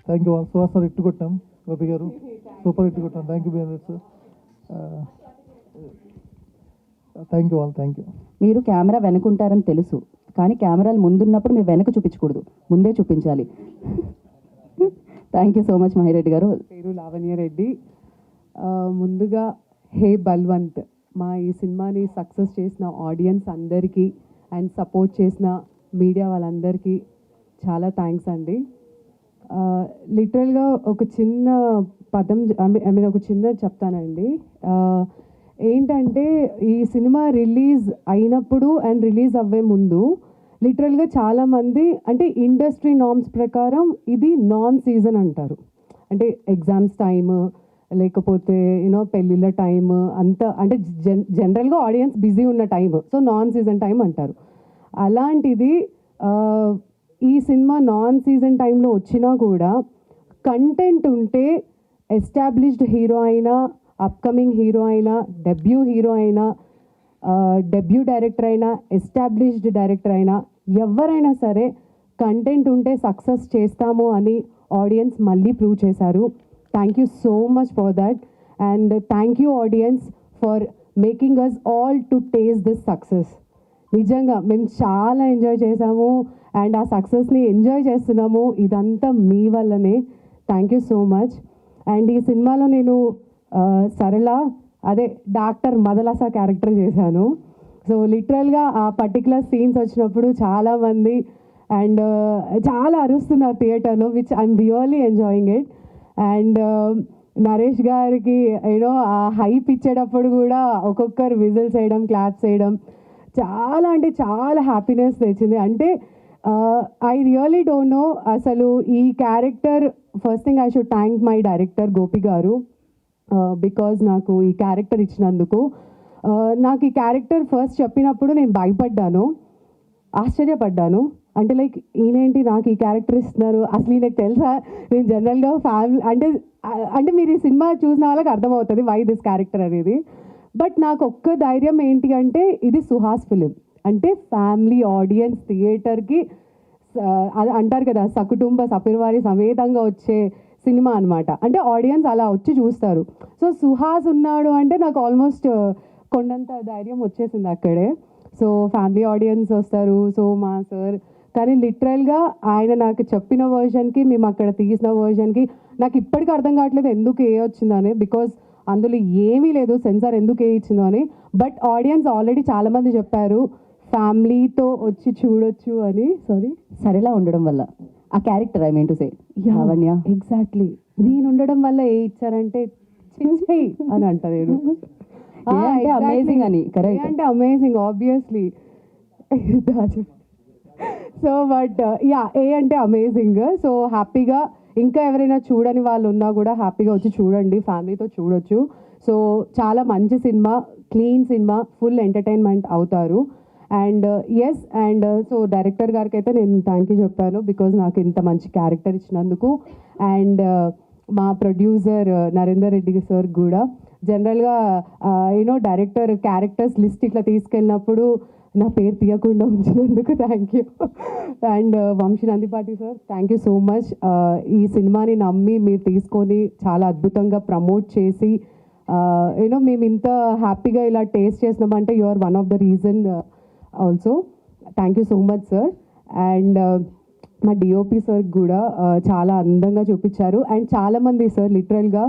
Thank you all. Suhas sir hit కొట్టాం, గోపి గారు super hit కొట్టాం. Thank you very much sir. Thank you all, thank you. మీరు camera వెనుకుంటారని తెలుసు, కానీ కెమెరాలు ముందున్నప్పుడు మీరు వెనక చూపించకూడదు, ముందే చూపించాలి. థ్యాంక్ యూ సో మచ్ మహిరెడ్డి గారు. పేరు లావణ్య రెడ్డి. ముందుగా హే బల్వంత్, మా ఈ సినిమాని సక్సెస్ చేసిన ఆడియన్స్ అందరికీ అండ్ సపోర్ట్ చేసిన మీడియా వాళ్ళందరికీ చాలా థ్యాంక్స్ అండి. లిటరల్గా ఒక చిన్న పదం ఐ మీన్ ఒక చిన్న చెప్తానండి. ఏంటంటే ఈ సినిమా రిలీజ్ అయినప్పుడు అండ్ రిలీజ్ అవ్వే ముందు లిటరల్గా చాలామంది అంటే ఇండస్ట్రీ నార్మ్స్ ప్రకారం ఇది నాన్ సీజన్ అంటారు. అంటే ఎగ్జామ్స్ టైమ్ లేకపోతే యూనో పెళ్ళిళ్ళ టైమ్ అంతా అంటే జనరల్గా ఆడియన్స్ బిజీ ఉన్న time, so non season time అంటారు. అలాంటిది ఈ సినిమా నాన్ సీజన్ టైంలో వచ్చినా కూడా కంటెంట్ ఉంటే ఎస్టాబ్లిష్డ్ హీరో అయినా, అప్కమింగ్ హీరో అయినా, డెబ్యూ హీరో అయినా, డెబ్యూ డైరెక్టర్ అయినా, ఎస్టాబ్లిష్డ్ డైరెక్టర్ అయినా, ఎవరైనా సరే కంటెంట్ ఉంటే సక్సెస్ చేస్తాము అని ఆడియన్స్ మళ్ళీ ప్రూవ్ చేశారు. Thank you so much for that and thank you audience for making us all to taste this success. నిజంగా మేము చాలా ఎంజాయ్ చేసాము అండ్ ఆ సక్సెస్ని ఎంజాయ్ చేస్తున్నాము. ఇదంతా మీ వల్లనే. Thank you so much. And ఈ సినిమాలో నేను సరళ అదే డాక్టర్ మదలసా క్యారెక్టర్ చేశాను. సో లిటరల్గా ఆ పర్టికులర్ సీన్స్ వచ్చినప్పుడు చాలామంది అండ్ చాలా అరుస్తున్నారు థియేటర్లో, which I'm really enjoying it. And Naresh గారికి యూనో ఆ హైప్ ఇచ్చేటప్పుడు కూడా ఒక్కొక్కరు విజిల్స్ వేయడం, క్లాప్స్ వేయడం చాలా అంటే చాలా హ్యాపీనెస్ తెచ్చింది. అంటే ఐ రియలీ డోంట్ నో అసలు ఈ character. First thing I should thank my director Gopi గారు బికాజ్ నాకు ఈ క్యారెక్టర్ ఇచ్చినందుకు. నాకు ఈ క్యారెక్టర్ ఫస్ట్ చెప్పినప్పుడు నేను భయపడ్డాను, ఆశ్చర్యపడ్డాను. అంటే లైక్ ఈయనేంటి నాకు ఈ క్యారెక్టర్ ఇస్తున్నారు, అసలు ఈయనకు తెలుసా నేను జనరల్గా ఫ్యామిలీ అంటే మీరు ఈ సినిమా చూసిన వాళ్ళకి అర్థమవుతుంది వై దిస్ క్యారెక్టర్ అనేది. బట్ నాకు ఒక్క ధైర్యం ఏంటి అంటే ఇది సుహాస్ ఫిలిం అంటే ఫ్యామిలీ ఆడియన్స్ థియేటర్కి అది అంటారు కదా సకుటుంబ సపరివారి సమేతంగా వచ్చే సినిమా అనమాట. అంటే ఆడియన్స్ అలా వచ్చి చూస్తారు. సో సుహాస్ ఉన్నాడు అంటే నాకు ఆల్మోస్ట్ కొండంత ధైర్యం వచ్చేసింది అక్కడే. సో ఫ్యామిలీ ఆడియన్స్ వస్తారు. సో మా సార్ కానీ లిటరల్గా ఆయన నాకు చెప్పిన వర్షన్కి మేము అక్కడ తీసిన వర్షన్కి నాకు ఇప్పటికీ అర్థం కావట్లేదు ఎందుకు ఏ వచ్చిందని. బికాజ్ అందులో ఏమీ లేదు సెన్సార్ ఎందుకు ఏ ఇచ్చిందో అని. బట్ ఆడియన్స్ ఆల్రెడీ చాలామంది చెప్పారు ఫ్యామిలీతో వచ్చి చూడొచ్చు అని. సారీ సరేలా ఉండడం వల్ల ఆ character I mean to say Lavanya exactly నేను ఉండడం వల్ల ఏ ఇచ్చారంటే చించేయి అని అంట నేను. అమేజింగ్ అని కరెక్ట్ అంటే amazing obviously. So but ya ఏ అంటే అమేజింగ్. సో హ్యాపీగా ఇంకా ఎవరైనా చూడని వాళ్ళు ఉన్నా కూడా హ్యాపీగా వచ్చి చూడండి, ఫ్యామిలీతో చూడొచ్చు. సో చాలా మంచి cinema, clean cinema, full entertainment అవుతారు. And yes and so director గారికి అయితే నేను థ్యాంక్ యూ చెప్పాను బికాజ్ నాకు ఇంత మంచి క్యారెక్టర్ ఇచ్చినందుకు. అండ్ మా ప్రొడ్యూసర్ నరేందర్ రెడ్డి సార్ కూడా జనరల్గా యూనో డైరెక్టర్ క్యారెక్టర్స్ లిస్ట్ ఇట్లా తీసుకెళ్ళినప్పుడు నా పేరు తీయకుండా ఉంచినందుకు thank you. And Vamsi Nandipati sir thank you so much. ఈ సినిమాని నమ్మి మీరు తీసుకొని చాలా అద్భుతంగా ప్రమోట్ చేసి యూనో మేము ఇంత హ్యాపీగా ఇలా టేస్ట్ చేసినామంటే you are one of the reason also. Thank you so much sir. And మా డిఓపి సార్ కూడా చాలా అందంగా చూపించారు. అండ్ చాలామంది సార్ లిటరల్గా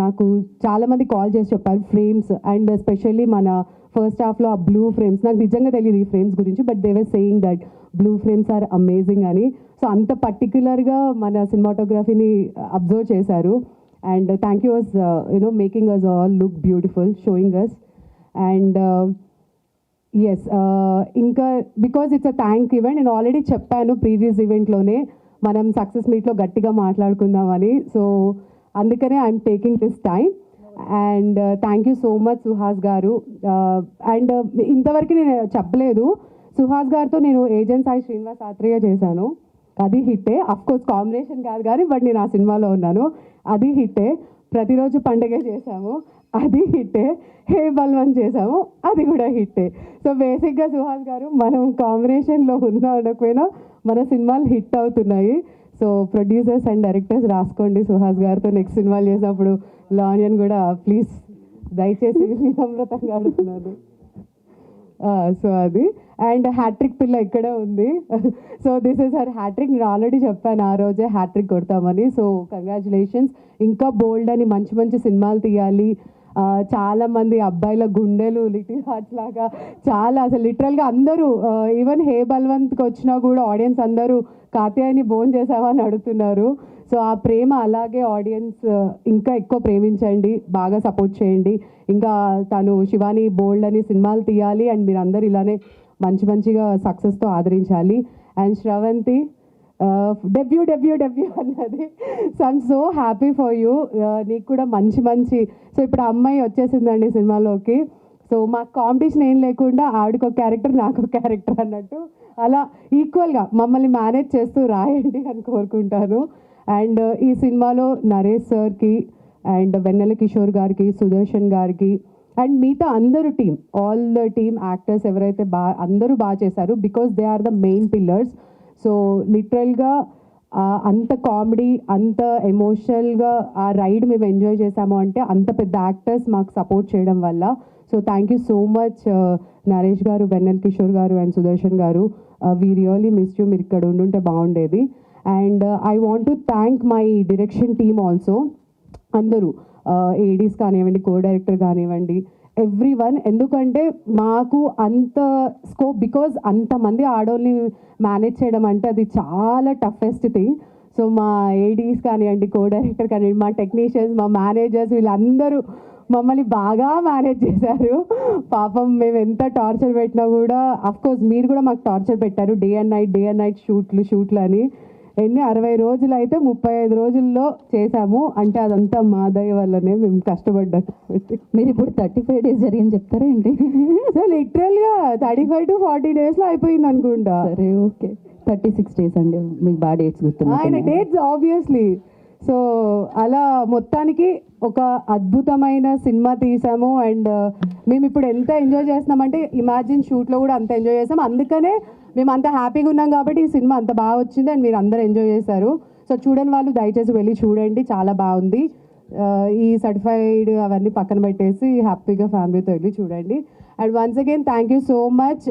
నాకు చాలామంది కాల్ చేసి చెప్పారు ఫ్రేమ్స్ అండ్ ఎస్పెషల్లీ మన ఫస్ట్ హాఫ్లో ఆ బ్లూ ఫ్రేమ్స్ నాకు నిజంగా తెలియదు ఈ ఫ్రేమ్స్ గురించి. But they were saying that blue frames are amazing అని. సో అంత పర్టిక్యులర్గా మన సినిమాటోగ్రఫీని అబ్జర్వ్ చేశారు. And thank you us you know making us all look beautiful, showing us. And yes ఇంకా because it's a thank event నేను already చెప్పాను previous ఈవెంట్లోనే మనం సక్సెస్ మీట్లో గట్టిగా మాట్లాడుకుందామని. సో అందుకనే I'm taking this time. And thank you so much Suhas గారు. అండ్ ఇంతవరకు నేను చెప్పలేదు, సుహాస్ గారితో నేను ఏజెంట్ సాయి శ్రీనివాస్ ఆత్రేయ చేశాను, అది హిట్టే. అఫ్కోర్స్ కాంబినేషన్ కాదు కానీ బట్ నేను ఆ సినిమాలో ఉన్నాను, అది హిట్టే. ప్రతిరోజు పండుగ చేశాము, అది హిట్టే. హే బల్వంత్ చేసాము, అది కూడా హిట్టే. సో బేసిక్గా సుహాస్ గారు మనం కాంబినేషన్లో ఉన్నా ఉండకపోయినా మన సినిమాలు హిట్ అవుతున్నాయి. సో ప్రొడ్యూసర్స్ అండ్ డైరెక్టర్స్ రాసుకోండి సుహాస్ గారితో నెక్స్ట్ సినిమాలు చేసినప్పుడు లానియన్ కూడా ప్లీజ్ దయచేసి వినమ్రతంగా అడుగుతున్నాను. సో అది అండ్ హ్యాట్రిక్ పిల్ల ఇక్కడే ఉంది. So this is her hattrick. నేను ఆల్రెడీ చెప్పాను ఆ రోజే హ్యాట్రిక్ కొడతామని. So congratulations. ఇంకా బోల్డ్ అని మంచి మంచి సినిమాలు తీయాలి. చాలా మంది అబ్బాయిల గుండెలు లిటిల్ హార్ట్స్ లాగా చాలా అసలు లిటరల్గా అందరూ ఈవెన్ హే బల్వంత్కి వచ్చినా కూడా ఆడియన్స్ అందరూ కాత్యాయని బోన్ చేసామని అడుగుతున్నారు. సో ఆ ప్రేమ అలాగే ఆడియన్స్ ఇంకా ఎక్కువ ప్రేమించండి, బాగా సపోర్ట్ చేయండి. ఇంకా తను శివాని బోల్డ్ అని సినిమాలు తీయాలి అండ్ మీరు అందరు ఇలానే మంచి మంచిగా సక్సెస్తో ఆదరించాలి. అండ్ శ్రవంతి డెబ్యూ అన్నది. So I'm so happy for you. నీకు కూడా మంచి మంచి సో ఇప్పుడు అమ్మాయి వచ్చేసిందండి సినిమాలోకి. సో మాకు కాంపిటీషన్ ఏం లేకుండా ఆవిడకి ఒక క్యారెక్టర్ నాకు ఒక క్యారెక్టర్ అన్నట్టు అలా ఈక్వల్గా మమ్మల్ని మేనేజ్ చేస్తూ రాయండి అని కోరుకుంటాను. అండ్ ఈ సినిమాలో నరేష్ సార్కి అండ్ వెన్నెల కిషోర్ గారికి, సుదర్శన్ గారికి అండ్ మిగతా అందరూ team, all the team actors ఎవరైతే అందరూ బాగా చేశారు because they are the main pillars. So లిటరల్గా అంత కామెడీ, అంత ఎమోషనల్గా ఆ రైడ్ మేము ఎంజాయ్ చేసాము అంటే అంత పెద్ద యాక్టర్స్ మాకు సపోర్ట్ చేయడం వల్ల. So thank you so much Naresh గారు, వెన్నెల్ కిషోర్ గారు అండ్ సుదర్శన్ గారు. We really miss you. మీరు ఇక్కడ ఉండుంటే బాగుండేది. And I want to thank my direction team also. అందరూ ఏడీస్ కానివ్వండి, కో డైరెక్టర్ కానివ్వండి, ఎవ్రీ వన్. ఎందుకంటే మాకు అంత స్కోప్ బికాజ్ అంతమంది ఆడోళ్ళని మేనేజ్ చేయడం అంటే అది చాలా టఫెస్ట్ థింగ్. సో మా ఏడీస్ కానివ్వండి, కో డైరెక్టర్ కానివ్వండి, మా టెక్నీషియన్స్, మా మేనేజర్స్ వీళ్ళందరూ మమ్మల్ని బాగా మేనేజ్ చేశారు. పాపం మేము ఎంత టార్చర్ పెట్టినా కూడా, అఫ్కోర్స్ మీరు కూడా మాకు టార్చర్ పెట్టారు. డే అండ్ నైట్ షూట్లు అని. 60 రోజులు అయితే 35 రోజుల్లో చేసాము అంటే అదంతా మా దయ వల్లనే, మేము కష్టపడ్డాం కాబట్టి. మీరు ఇప్పుడు 35 days జరిగింది చెప్తారా ఏంటి? సో లిటరల్గా 35 to 40 daysలో అయిపోయింది అనుకుంటా. సరే ఓకే, 36 days అండి. మీకు బాగా డేట్స్ ఆయన గుర్తున్నాయి. Dates obviously. సో అలా మొత్తానికి ఒక అద్భుతమైన సినిమా తీసాము. అండ్ మేము ఇప్పుడు ఎంత ఎంజాయ్ చేస్తున్నామంటే ఇమాజిన్ షూట్లో కూడా అంత ఎంజాయ్ చేసాం. అందుకనే మేము అంత హ్యాపీగా ఉన్నాం కాబట్టి ఈ సినిమా అంత బాగా వచ్చింది అండ్ మీరు అందరూ ఎంజాయ్ చేశారు. సో చూడని వాళ్ళు దయచేసి వెళ్ళి చూడండి, చాలా బాగుంది. ఈ సర్టిఫైడ్ అవన్నీ పక్కన పెట్టేసి హ్యాపీగా ఫ్యామిలీతో వెళ్ళి చూడండి. And once again thank you so much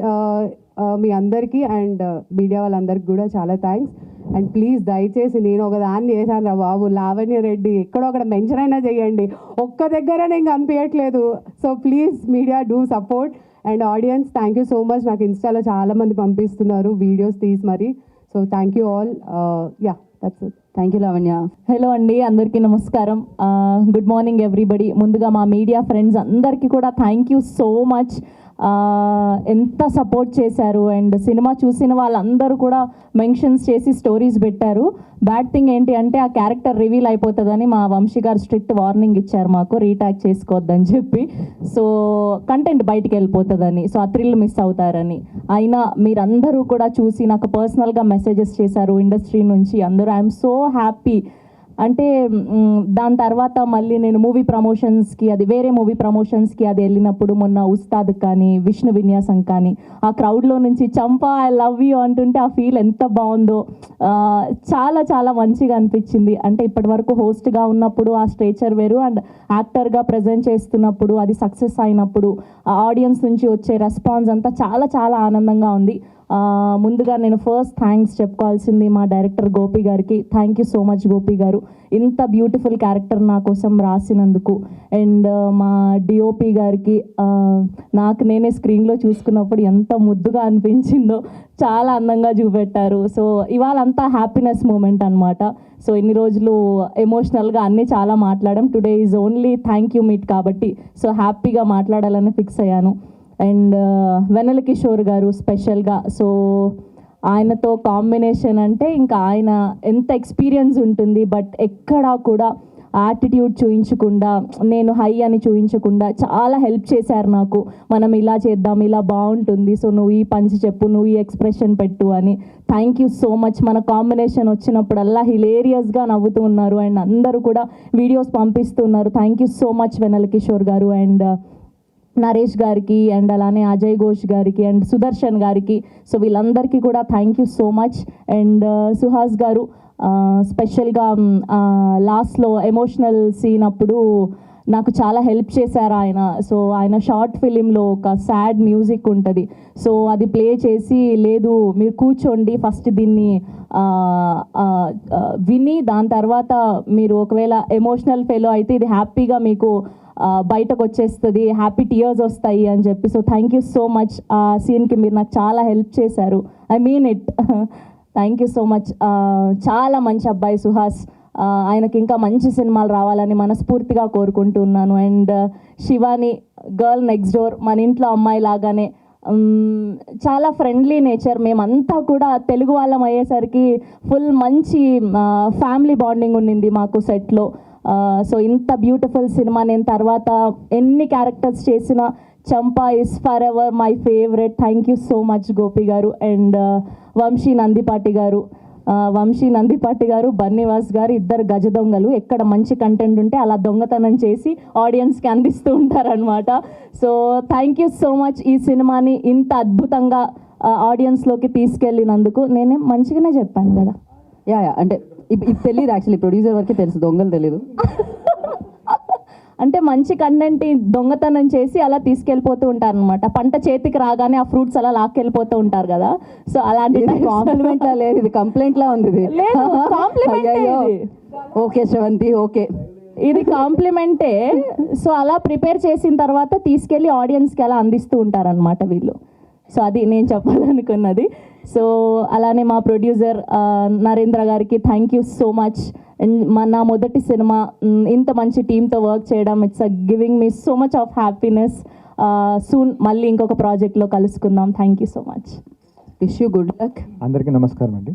మీ అందరికీ అండ్ మీడియా వాళ్ళందరికీ కూడా చాలా థ్యాంక్స్. అండ్ ప్లీజ్ దయచేసి నేను ఒక దాన్ని చేశాను రా బాబు, లావణ్య రెడ్డి ఎక్కడో అక్కడ మెన్షన్ అయినా చేయండి, ఒక్క దగ్గర నేను కనిపించట్లేదు. So please media do support. And audience thank you so much. నాకు ఇన్స్టాలో చాలామంది పంపిస్తున్నారు వీడియోస్ తీసి మరి. So thank you all. Yeah that's it. Thank you Lavanya. Hello అండి, అందరికీ నమస్కారం. Good morning everybody. ముందుగా మా మీడియా ఫ్రెండ్స్ అందరికీ కూడా థ్యాంక్ యూ సో మచ్. ఎంత సపోర్ట్ చేశారు అండ్ సినిమా చూసిన వాళ్ళందరూ కూడా మెన్షన్స్ చేసి స్టోరీస్ పెట్టారు. బ్యాడ్ థింగ్ ఏంటి అంటే ఆ క్యారెక్టర్ రివీల్ అయిపోతుందని మా వంశీ గారు స్ట్రిక్ట్ వార్నింగ్ ఇచ్చారు మాకు, రీటాక్ చేసుకోవద్దని చెప్పి. సో కంటెంట్ బయటికి వెళ్ళిపోతుందని, సో ఆ థ్రిల్ మిస్ అవుతారని. అయినా మీరందరూ కూడా చూసి నాకు పర్సనల్గా మెసేజెస్ చేశారు ఇండస్ట్రీ నుంచి అందరూ. I'm so happy. అంటే దాని తర్వాత మళ్ళీ నేను మూవీ ప్రమోషన్స్కి, అది వేరే మూవీ ప్రమోషన్స్కి అది వెళ్ళినప్పుడు మొన్న ఉస్తాద్ కానీ, విష్ణు విన్యాసం కానీ, ఆ క్రౌడ్లో నుంచి చంపా ఐ లవ్ యూ అంటుంటే ఆ ఫీల్ ఎంత బాగుందో, చాలా చాలా మంచిగా అనిపించింది. అంటే ఇప్పటి వరకు హోస్ట్గా ఉన్నప్పుడు ఆ స్టేచర్ వేరు అండ్ యాక్టర్గా ప్రజెంట్ చేస్తున్నప్పుడు అది సక్సెస్ అయినప్పుడు ఆ ఆడియన్స్ నుంచి వచ్చే రెస్పాన్స్ అంతా చాలా చాలా ఆనందంగా ఉంది. ముందుగా నేను ఫస్ట్ థ్యాంక్స్ చెప్పుకోవాల్సింది మా డైరెక్టర్ గోపి గారికి. Thank you so much Gopi గారు, ఇంత బ్యూటిఫుల్ క్యారెక్టర్ నా కోసం రాసినందుకు. అండ్ మా డిఓపి గారికి, నాకు నేనే స్క్రీన్లో చూసుకున్నప్పుడు ఎంత ముద్దుగా అనిపించిందో, చాలా అందంగా చూపెట్టారు. సో ఇవాళ అంతా హ్యాపీనెస్ మూమెంట్ అనమాట. సో ఇన్ని రోజులు ఎమోషనల్గా అన్నీ చాలా మాట్లాడాం. Today is only thank you meet కాబట్టి సో హ్యాపీగా మాట్లాడాలని ఫిక్స్ అయ్యాను. అండ్ వెన్నెల కిషోర్ గారు స్పెషల్గా, సో ఆయనతో కాంబినేషన్ అంటే ఇంకా ఆయన ఎంత ఎక్స్పీరియన్స్ ఉంటుంది, బట్ ఎక్కడా కూడా యాటిట్యూడ్ చూయించకుండా, నేను హై అని చూయించకుండా చాలా హెల్ప్ చేశారు నాకు. మనం ఇలా చేద్దాం, ఇలా బాగుంటుంది, సో నువ్వు ఈ పంచి చెప్పు, నువ్వు ఈ ఎక్స్ప్రెషన్ పెట్టు అని. Thank you so much. మన కాంబినేషన్ వచ్చినప్పుడల్లా హిలేరియస్గా నవ్వుతూ ఉన్నారు అండ్ అందరూ కూడా వీడియోస్ పంపిస్తున్నారు. థ్యాంక్ యూ సో మచ్ వెన్నెల కిషోర్ గారు. అండ్ నరేష్ గారికి అండ్ అలానే అజయ్ ఘోష్ గారికి అండ్ సుదర్శన్ గారికి, సో వీళ్ళందరికీ కూడా thank you so much. And Suhas గారు స్పెషల్గా లాస్ట్లో ఎమోషనల్ సీన్ అప్పుడు నాకు చాలా హెల్ప్ చేశారు ఆయన. సో ఆయన షార్ట్ ఫిలింలో ఒక సాడ్ మ్యూజిక్ ఉంటుంది, సో అది ప్లే చేసి, లేదు మీరు కూర్చోండి ఫస్ట్ దీన్ని విని దాని తర్వాత మీరు ఒకవేళ ఎమోషనల్ ఫెలో అయితే ఇది హ్యాపీగా మీకు బయటకు వచ్చేస్తుంది, హ్యాపీ టీయర్స్ వస్తాయి అని చెప్పి. So thank you so much. ఆ సీన్కి మీరు నాకు చాలా హెల్ప్ చేశారు, I mean it. Thank you so much. చాలా మంచి అబ్బాయి సుహాస్, ఆయనకి ఇంకా మంచి సినిమాలు రావాలని మనస్ఫూర్తిగా కోరుకుంటున్నాను. And Shivani girl next door, మన ఇంట్లో అమ్మాయి లాగానే చాలా ఫ్రెండ్లీ నేచర్. మేమంతా కూడా తెలుగు వాళ్ళం అయ్యేసరికి ఫుల్ మంచి ఫ్యామిలీ బాండింగ్ ఉండింది మాకు సెట్లో. సో ఇంత బ్యూటిఫుల్ సినిమా నేను తర్వాత ఎన్ని క్యారెక్టర్స్ చేసినా చంపా is for ever my favourite. Thank you so much Gopi గారు. అండ్ వంశీ నందిపాటి గారు, బన్నీవాస్ గారు, ఇద్దరు గజ దొంగలు. ఎక్కడ మంచి కంటెంట్ ఉంటే అలా దొంగతనం చేసి ఆడియన్స్కి అందిస్తూ ఉంటారనమాట. So thank you so much ఈ సినిమాని ఇంత అద్భుతంగా ఆడియన్స్లోకి తీసుకెళ్ళినందుకు. నేనే మంచిగానే చెప్పాను కదా. యా అంటే ఇది తెలియదు యాక్చువల్లీ, ప్రొడ్యూసర్ వరకే తెలుసు, దొంగలు తెలీదు. అంటే మంచి కంటెంట్ దొంగతనం చేసి అలా తీసుకెళ్ళిపోతూ ఉంటారు అనమాట. పంట చేతికి రాగానే ఆ ఫ్రూట్స్ అలా లాక్కెళ్ళిపోతూ ఉంటారు కదా. సో అలాంటి కాంప్లిమెంట్ లా లేదు, ఇది కంప్లైంట్ లా ఉంది. ఇది లేదు, కాంప్లిమెంట్. ఓకే శ్రవంతి, ఓకే, ఇది కాంప్లిమెంటే. సో అలా ప్రిపేర్ చేసిన తర్వాత తీసుకెళ్ళి ఆడియన్స్కి అలా అందిస్తూ ఉంటారనమాట వీళ్ళు. సో అది నేను చెప్పాలనుకున్నది. సో అలానే మా ప్రొడ్యూసర్ నరేంద్ర గారికి thank you so much. And నా మొదటి సినిమా ఇంత మంచి టీంతో వర్క్ చేయడం, it's giving me so much of happiness. Soon మళ్ళీ ఇంకొక ప్రాజెక్ట్లో కలుసుకుందాం. Thank you so much. Wish you good luck. అందరికీ నమస్కారం అండి.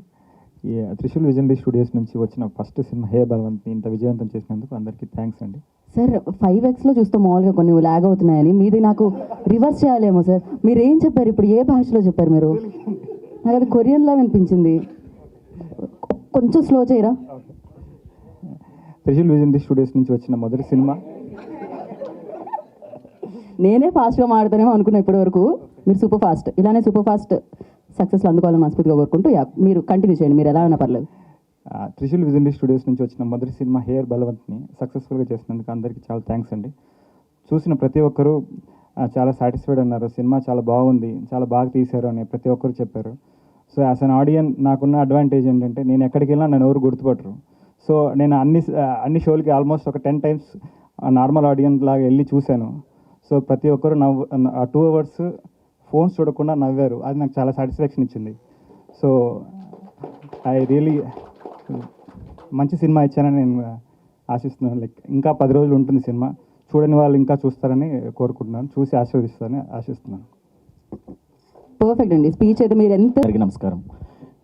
ఈ త్రిశూల్ విజనరీ స్టూడియోస్ నుంచి వచ్చిన ఫస్ట్ సినిమా హే బలవంత్ని ఇంత విజయవంతం చేసినందుకు అందరికీ థ్యాంక్స్ అండి. సార్ 5Xలో చూస్తే మామూలుగా కొన్ని ల్యాగ్ అవుతున్నాయని, మీది నాకు రివర్స్ చేయాలేమో సార్. మీరు ఏం చెప్పారు ఇప్పుడు, ఏ భాషలో చెప్పారు మీరు? నాకు అది కొరియన్లా వినిపించింది, కొంచెం స్లో చేయరా? త్రిశూల్ విజనరీ స్టూడియోస్ నుంచి వచ్చిన మొదటి సినిమా. నేనే ఫాస్ట్గా మాడతానేమో అనుకున్నా ఇప్పటి వరకు, మీరు సూపర్ ఫాస్ట్. ఇలానే సూపర్ ఫాస్ట్ సక్సెస్లో అందుకోవాలని మనస్ఫూర్తిగా కోరుకుంటూ మీరు కంటిన్యూ చేయండి, మీరు ఎలా ఉన్నా పర్లేదు. త్రిశూల్ విజనరీ స్టూడియోస్ నుంచి వచ్చిన మొదటి సినిమా హేర్ బలవంత్ని సక్సెస్ఫుల్గా చేసినందుకు అందరికీ చాలా థ్యాంక్స్ అండి. చూసిన ప్రతి ఒక్కరూ చాలా సాటిస్ఫైడ్ అన్నారు, సినిమా చాలా బాగుంది, చాలా బాగా తీశారు అని ప్రతి ఒక్కరు చెప్పారు. సో యాజ్ అన్ ఆడియన్ నాకున్న అడ్వాంటేజ్ ఏంటంటే నేను ఎక్కడికి వెళ్ళినా నన్ను ఎవరు గుర్తుపట్టరు. సో నేను అన్ని షోలకి ఆల్మోస్ట్ ఒక 10 times నార్మల్ ఆడియన్స్ లాగా వెళ్ళి చూశాను. సో ప్రతి ఒక్కరు 2 hours ఫోన్స్ చూడకుండా నవ్వారు, అది నాకు చాలా సాటిస్ఫాక్షన్ ఇచ్చింది. సో ఐ రియలీ మంచి సినిమా ఇచ్చానని నేను ఆశిస్తున్నాను. లైక్ ఇంకా 10 రోజులు ఉంటుంది సినిమా, చూడని వాళ్ళు ఇంకా చూస్తారని కోరుకుంటున్నాను, చూసి ఆశీర్వదిస్తారని ఆశిస్తున్నాను. పర్ఫెక్ట్ అండి, స్పీచ్ అయితే మీరు ఎంత. అందరికీ నమస్కారం.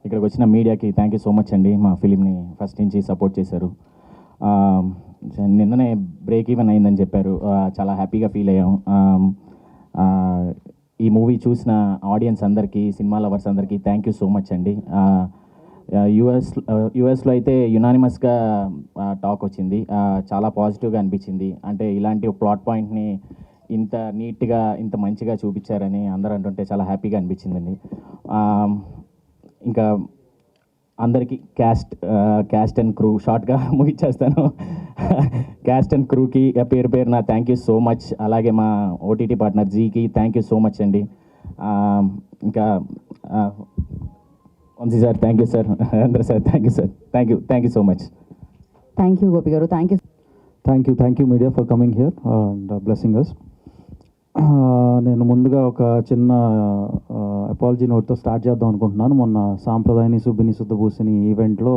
ఇక్కడికి వచ్చిన మీడియాకి థ్యాంక్ యూ సో మచ్ అండి, మా ఫిలింని ఫస్ట్ నుంచి సపోర్ట్ చేశారు. నిన్ననే బ్రేక్ ఈవెన్ అయిందని చెప్పారు, చాలా హ్యాపీగా ఫీల్ అయ్యాం. ఈ మూవీ చూసిన ఆడియన్స్ అందరికీ, సినిమా లవర్స్ అందరికీ థ్యాంక్ యూ సో మచ్ అండి. యుఎస్లో అయితే యునానిమస్గా టాక్ వచ్చింది, చాలా పాజిటివ్గా అనిపించింది. అంటే ఇలాంటి ప్లాట్ పాయింట్ని ఇంత నీట్గా ఇంత మంచిగా చూపించారని అందరూ అంటుంటే చాలా హ్యాపీగా అనిపించిందండి. ఇంకా అందరికీ క్యాస్ట్ అండ్ క్రూ, షార్ట్గా ముగిచ్చేస్తాను. క్యాస్ట్ అండ్ క్రూకి పేరున థ్యాంక్ యూ సో మచ్. అలాగే మా ఓటీటీ పార్ట్నర్ జీకి థ్యాంక్ యూ సో మచ్ అండి. ఇంకా Vamsi sir thank you sir, అందరూ sir thank you sir, thank you so much. Thank you Gopi గారు, thank you media for coming here and blessing us. నేను ముందుగా ఒక చిన్న అపాలజీ నోట్తో స్టార్ట్ చేద్దాం అనుకుంటున్నాను. మొన్న సాంప్రదాయని సుబ్బిని శుద్ధభూసిని ఈవెంట్లో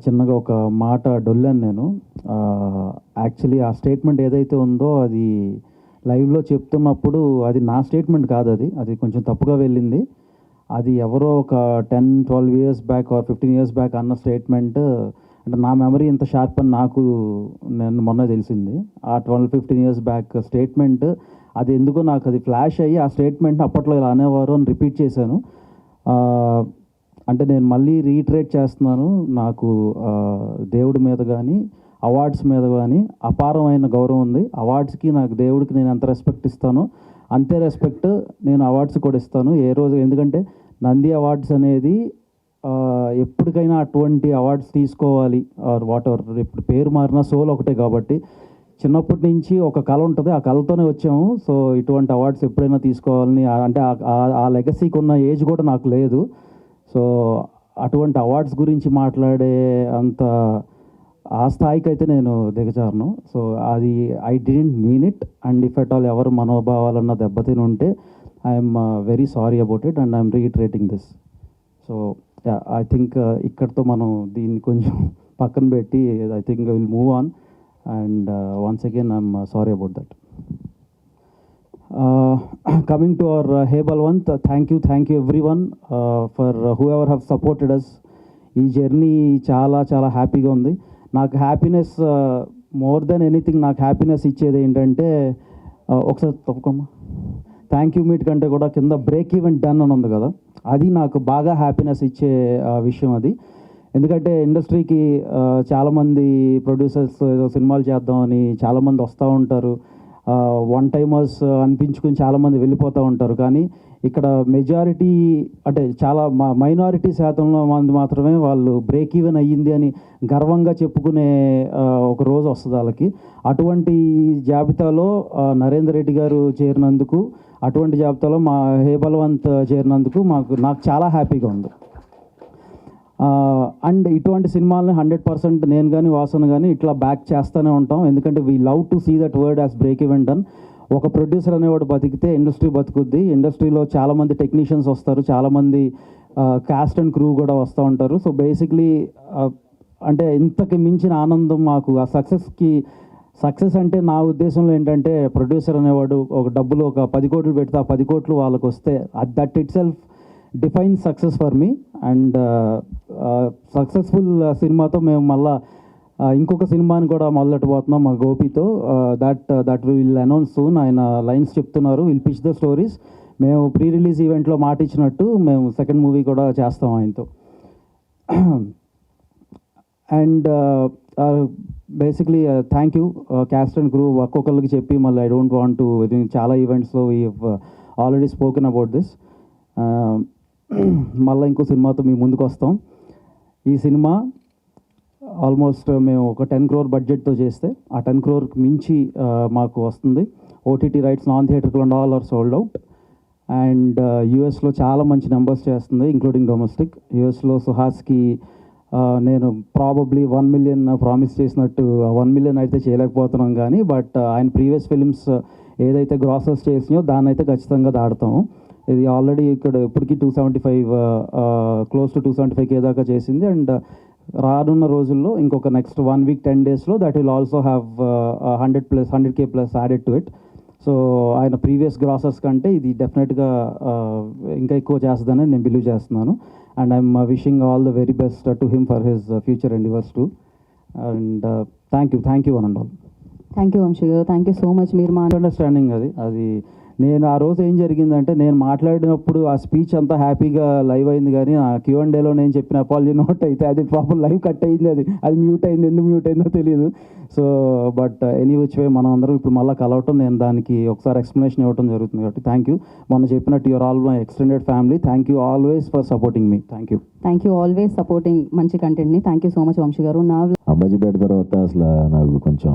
చిన్నగా ఒక మాట డొల్లాను నేను. యాక్చువల్లీ ఆ స్టేట్మెంట్ ఏదైతే ఉందో అది లైవ్లో చెప్తున్నప్పుడు అది నా స్టేట్మెంట్ కాదు, అది కొంచెం తప్పుగా వెళ్ళింది. అది ఎవరో ఒక 10-12 years back or 15 years back అన్న స్టేట్మెంట్. అంటే నా మెమరీ ఇంత షార్ప్ అని నేను మొన్న తెలిసింది. ఆ 12-15 years బ్యాక్ స్టేట్మెంట్ అది ఎందుకో నాకు అది ఫ్లాష్ అయ్యి ఆ స్టేట్మెంట్ని అప్పట్లో ఇలా అనేవారు అని రిపీట్ చేశాను. అంటే నేను మళ్ళీ రీట్రేట్ చేస్తున్నాను, నాకు దేవుడి మీద కానీ అవార్డ్స్ మీద కానీ అపారమైన గౌరవం ఉంది. అవార్డ్స్కి నాకు దేవుడికి నేను ఎంత రెస్పెక్ట్ ఇస్తానో అంతే రెస్పెక్ట్ నేను అవార్డ్స్ కూడా ఇస్తాను ఏ రోజు. ఎందుకంటే నంది అవార్డ్స్ అనేది ఎప్పటికైనా అటువంటి అవార్డ్స్ తీసుకోవాలి ఆర్ వాట్ ఎవర్, ఇప్పుడు పేరు మారిన సోల్ ఒకటే కాబట్టి చిన్నప్పటి నుంచి ఒక కళ ఉంటుంది, ఆ కళతోనే వచ్చాము. సో ఇటువంటి అవార్డ్స్ ఎప్పుడైనా తీసుకోవాలని అంటే ఆ లెగసీకి ఉన్న ఏజ్ కూడా నాకు లేదు. సో అటువంటి అవార్డ్స్ గురించి మాట్లాడే అంత ఆ స్థాయికి అయితే నేను దిగజారను. సో అది I didn't mean it. And if at all ఎవరు మనోభావాలన్న దెబ్బతిని ఉంటే I'm very sorry about it and I'm reiterating this. So I think ఇక్కడితో మనం దీన్ని కొంచెం పక్కన పెట్టి I think will move on. And once again, I'm sorry about that. Coming to our Hey Balwant, thank you everyone for whoever have supported us. ఈ journey చాలా చాలా హ్యాపీగా ఉంది. నాకు హ్యాపీనెస్ మోర్ దెన్ ఎనీథింగ్, నాకు హ్యాపీనెస్ ఇచ్చేది ఏంటంటే ఒకసారి తప్పకుండా థ్యాంక్ యూ మీట్ కంటే కూడా కింద బ్రేక్ ఈవెన్ డన్ అని ఉంది కదా, అది నాకు బాగా హ్యాపీనెస్ ఇచ్చే విషయం అది. ఎందుకంటే ఇండస్ట్రీకి చాలామంది ప్రొడ్యూసర్స్ ఏదో సినిమాలు చేద్దామని చాలామంది వస్తూ ఉంటారు, వన్ టైమర్స్ అనిపించుకుని చాలామంది వెళ్ళిపోతూ ఉంటారు. కానీ ఇక్కడ మెజారిటీ అంటే చాలా మైనారిటీ శాతంలో మంది మాత్రమే వాళ్ళు బ్రేక్ ఈవెన్ అయ్యింది అని గర్వంగా చెప్పుకునే ఒక రోజు వస్తుంది వాళ్ళకి. అటువంటి జాబితాలో నరేందర్ రెడ్డి గారు చేరినందుకు, అటువంటి జాబితాలో మా హే బలవంత్ చేరినందుకు నాకు చాలా హ్యాపీగా ఉంది. అండ్ ఇటువంటి సినిమాలని 100% నేను కానీ వాసన కానీ ఇట్లా బ్యాక్ చేస్తూనే ఉంటాం. ఎందుకంటే we love to see that word as break even done. ఒక ప్రొడ్యూసర్ అనేవాడు బతికితే ఇండస్ట్రీ బతుకుద్ది. ఇండస్ట్రీలో చాలామంది టెక్నీషియన్స్ వస్తారు, చాలామంది కాస్ట్ అండ్ క్రూ కూడా వస్తూ ఉంటారు. సో బేసిక్లీ అంటే ఇంతకు మించిన ఆనందం మాకు ఆ సక్సెస్ అంటే నా ఉద్దేశంలో ఏంటంటే ప్రొడ్యూసర్ అనేవాడు ఒక డబ్బులు ఒక 10 కోట్లు పెడితే ఆ 10 కోట్లు వాళ్ళకు వస్తే that itself defines success for me. And successful సినిమాతో మేము మళ్ళీ ఇంకొక సినిమాని కూడా మొదలెట్టబోతున్నాం మా గోపితో. That will announce soon. ఆయన లైన్స్ చెప్తున్నారు, విల్ పిచ్ ద స్టోరీస్. మేము ప్రీ రిలీజ్ ఈవెంట్లో మాట ఇచ్చినట్టు మేము సెకండ్ మూవీ కూడా చేస్తాం ఆయనతో. And basically thank you cast and crew ఒక్కొక్కరికి చెప్పి మళ్ళీ ఐ డోంట్ వాంట్ టు, చాలా ఈవెంట్స్లో we already spoken about this. మళ్ళీ ఇంకో సినిమాతో మీ ముందుకు వస్తాం. ఈ సినిమా ఆల్మోస్ట్ మేము ఒక 10 crore బడ్జెట్తో చేస్తే ఆ 10 crore మించి మాకు వస్తుంది. ఓటీటీ రైట్స్ నాన్ థియేటర్లు and all are sold out. And యూఎస్లో చాలా మంచి నెంబర్స్ చేస్తుంది ఇంక్లూడింగ్ డొమెస్టిక్. యూఎస్లో సుహాస్కి నేను ప్రాబబ్లీ 1 million ప్రామిస్ చేసినట్టు 1 million అయితే చేయలేకపోతున్నాం, కానీ బట్ ఆయన ప్రీవియస్ ఫిల్మ్స్ ఏదైతే గ్రాసర్స్ చేసినాయో దాన్ని అయితే ఖచ్చితంగా దాడతాము. ఇది ఆల్రెడీ ఇక్కడ ఇప్పటికీ 275 క్లోజ్ టు 275K దాకా చేసింది. అండ్ రానున్న రోజుల్లో ఇంకొక నెక్స్ట్ 1 week 10 daysలో that will also have 100K+ added to it. So ఆయన ప్రీవియస్ గ్రాసర్స్ కంటే ఇది డెఫినెట్గా ఇంకా ఎక్కువ చేస్తుందని నేను బిలీవ్ చేస్తున్నాను. And I'm wishing all the very best to him for his future endeavours to. And thank you one and all. Thank you Vamsi గారు, థ్యాంక్ యూ సో మచ్. మీరు మా అండర్స్టాండింగ్ అది నేను ఆ రోజు ఏం జరిగిందంటే నేను మాట్లాడినప్పుడు ఆ స్పీచ్ అంతా హ్యాపీగా లైవ్ అయింది, కానీ ఆ Q&Aలో నేను చెప్పిన అపాలజీ నోట్ అయితే అది పాపం లైవ్ కట్ అయింది, అది మ్యూట్ అయింది. ఎందుకు మ్యూట్ అయిందో తెలియదు. So but any which way మనం అందరం ఇప్పుడు మళ్ళీ కలవటం, నేను దానికి ఒకసారి ఎక్స్ప్లెనేషన్ ఇవ్వడం జరుగుతుంది. కాబట్టి థ్యాంక్ యూ. మొన్న చెప్పినట్టు your all my extended family. Thank you always for supporting మీ. థ్యాంక్ యూ ఆల్వేస్ సపోర్టింగ్ మంచి కంటెంట్ని. Thank you so much Vamsi గారు. నా అంబాజీపేట తర్వాత అసలు నాకు కొంచెం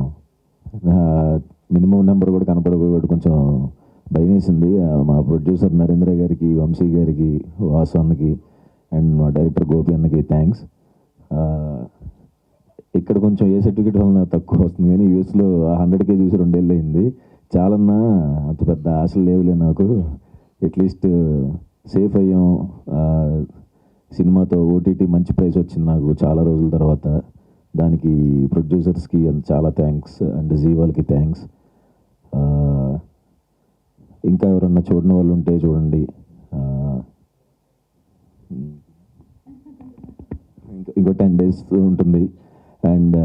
మినిమం నెంబర్ కూడా కనపడకపోయి కొంచెం భయం వేసింది. మా ప్రొడ్యూసర్ నరేంద్ర గారికి, వంశీ గారికి, వాసు అన్నకి అండ్ మా డైరెక్టర్ గోపి అన్నకి థ్యాంక్స్. ఇక్కడ కొంచెం ఏ సర్టిఫికేట్ వలన తక్కువ వస్తుంది, కానీ యూఎస్లో 100K చూసి 2 ఏళ్ళు అయింది. చాలన్నా అంత పెద్ద ఆశలు లేవులే నాకు. అట్లీస్ట్ సేఫ్ అయ్యాం. సినిమాతో ఓటీటీ మంచి ప్రైస్ వచ్చింది నాకు చాలా రోజుల తర్వాత. దానికి ప్రొడ్యూసర్స్కి చాలా థ్యాంక్స్ అండ్ జీ వాళ్ళకి థ్యాంక్స్. ఇంకా ఎవరన్నా చూడని వాళ్ళు ఉంటే చూడండి. ఇంకో 10 days ఉంటుంది. అండ్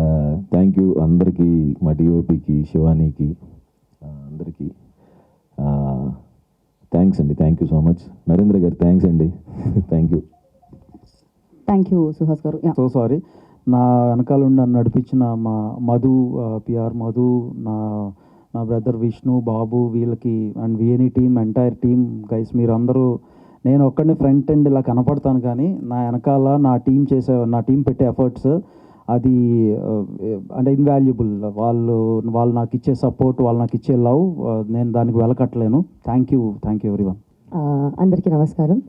థ్యాంక్ యూ అందరికీ, మా డిఓపికి, శివానీకి, అందరికీ థ్యాంక్స్ అండి. Thank you so much. Narendra గారు థ్యాంక్స్ అండి. థ్యాంక్ యూ సుహాస్ గారు. సో సారీ, నా వెనకాల ఉండి నన్ను నడిపించిన మా మధు, పిఆర్ మధు, నా నా బ్రదర్ విష్ణు, బాబు, వీళ్ళకి అండ్ విఎని టీమ్, ఎంటైర్ టీమ్ గైస్, మీరందరూ, నేను ఒక్కడిని ఫ్రంట్ ఎండ్ ఇలా కనపడతాను కానీ నా వెనకాల నా టీం పెట్టే ఎఫర్ట్స్ అది అంటే ఇన్వాల్యుబుల్. వాళ్ళు నాకు ఇచ్చే సపోర్ట్, వాళ్ళు నాకు ఇచ్చే లవ్, నేను దానికి వెలకట్టలేను. Thank you everyone. అందరికీ నమస్కారం.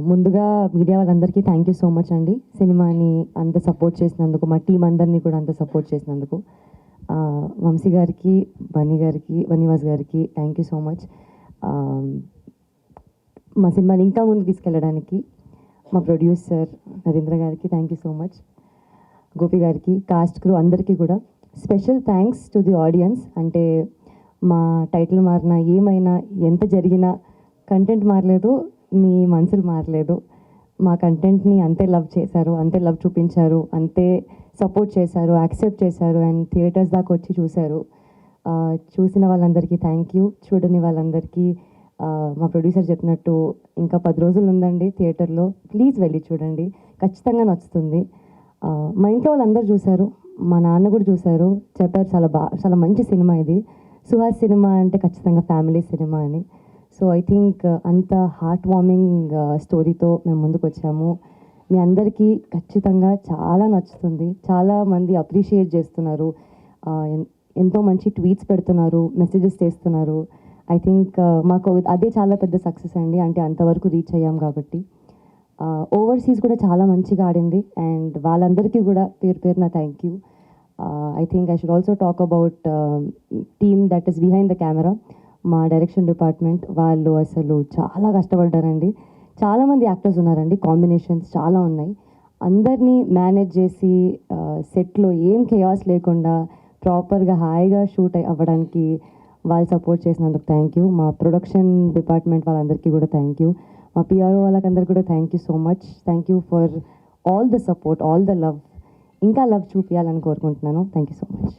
ముందుగా మీడియా వాళ్ళందరికీ థ్యాంక్ యూ సో మచ్ అండి. సినిమాని అంత సపోర్ట్ చేసినందుకు, మా టీం అందరినీ కూడా అంత సపోర్ట్ చేసినందుకు. వంశీ గారికి, బన్నీవాస్ గారికి థ్యాంక్ యూ సో మచ్. మా సినిమాని ఇంకా ముందుకు తీసుకెళ్ళడానికి మా ప్రొడ్యూసర్ నరేంద్ర గారికి thank you so much. Gopi గారికి, కాస్ట్ క్రూ అందరికీ కూడా special thanks to the audience. అంటే మా టైటిల్ మారినా, ఏమైనా, ఎంత జరిగినా కంటెంట్ మారలేదు, మీ మనసులు మారలేదు. మా కంటెంట్ని అంతే లవ్ చేశారు, అంతే లవ్ చూపించారు, అంతే సపోర్ట్ చేశారు, యాక్సెప్ట్ చేశారు అండ్ థియేటర్స్ దాకా వచ్చి చూశారు. చూసిన వాళ్ళందరికీ థ్యాంక్ యూ. చూడని వాళ్ళందరికీ మా ప్రొడ్యూసర్ చెప్పినట్టు ఇంకా 10 రోజులు ఉందండి థియేటర్లో, ప్లీజ్ వెళ్ళి చూడండి, ఖచ్చితంగా నచ్చుతుంది. మా ఇంట్లో వాళ్ళందరూ చూశారు, మా నాన్న కూడా చూశారు, చెప్పారు చాలా మంచి సినిమా ఇది, సుహాస్ సినిమా అంటే ఖచ్చితంగా ఫ్యామిలీ సినిమా అని. సో ఐ థింక్ అంత హార్ట్ వార్మింగ్ స్టోరీతో మేము ముందుకు వచ్చాము. మీ అందరికీ ఖచ్చితంగా చాలా నచ్చుతుంది. చాలామంది అప్రిషియేట్ చేస్తున్నారు, ఎంతో మంచి ట్వీట్స్ పెడుతున్నారు, మెసేజెస్ చేస్తున్నారు. ఐ థింక్ మాకు అదే చాలా పెద్ద సక్సెస్ అండి. అంటే అంతవరకు రీచ్ అయ్యాం కాబట్టి. ఓవర్సీస్ కూడా చాలా మంచిగా ఆడింది అండ్ వాళ్ళందరికీ కూడా పేరున thank you. I think I should also talk about team that is behind the camera. మా డైరెక్షన్ డిపార్ట్మెంట్ వాళ్ళు అసలు చాలా కష్టపడ్డారండి. చాలామంది యాక్టర్స్ ఉన్నారండి, కాంబినేషన్స్ చాలా ఉన్నాయి. అందరినీ మేనేజ్ చేసి సెట్లో ఏం కేయాస్ లేకుండా ప్రాపర్గా హాయిగా షూట్ అవ్వడానికి వాళ్ళు సపోర్ట్ చేసినందుకు థ్యాంక్ యూ. మా ప్రొడక్షన్ డిపార్ట్మెంట్ వాళ్ళందరికీ కూడా థ్యాంక్ యూ. మా పిఆర్ఓ వాళ్ళకందరికీ కూడా thank you so much. Thank you for all the support, all the love. ఇంకా లవ్ చూపించాలని కోరుకుంటున్నాను. Thank you so much.